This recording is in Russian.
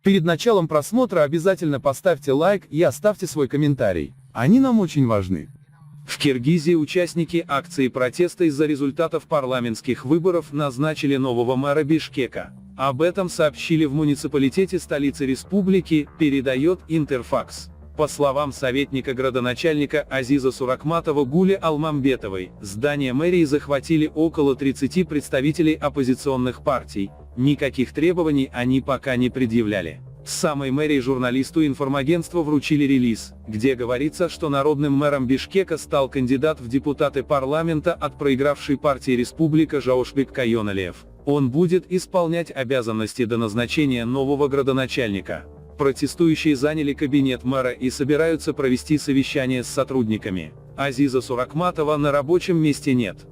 Перед началом просмотра обязательно поставьте лайк и оставьте свой комментарий. Они нам очень важны. В Киргизии участники акции протеста из-за результатов парламентских выборов назначили нового мэра Бишкека. Об этом сообщили в муниципалитете столицы республики, передает Интерфакс. По словам советника градоначальника Азиза Суракматова Гули Алмамбетовой, здание мэрии захватили около 30 представителей оппозиционных партий. Никаких требований они пока не предъявляли. С самой мэрией журналисту информагентства вручили релиз, где говорится, что народным мэром Бишкека стал кандидат в депутаты парламента от проигравшей партии Республика Жаушбек Кайоналиев. Он будет исполнять обязанности до назначения нового градоначальника. Протестующие заняли кабинет мэра и собираются провести совещание с сотрудниками. Азиза Суракматова на рабочем месте нет.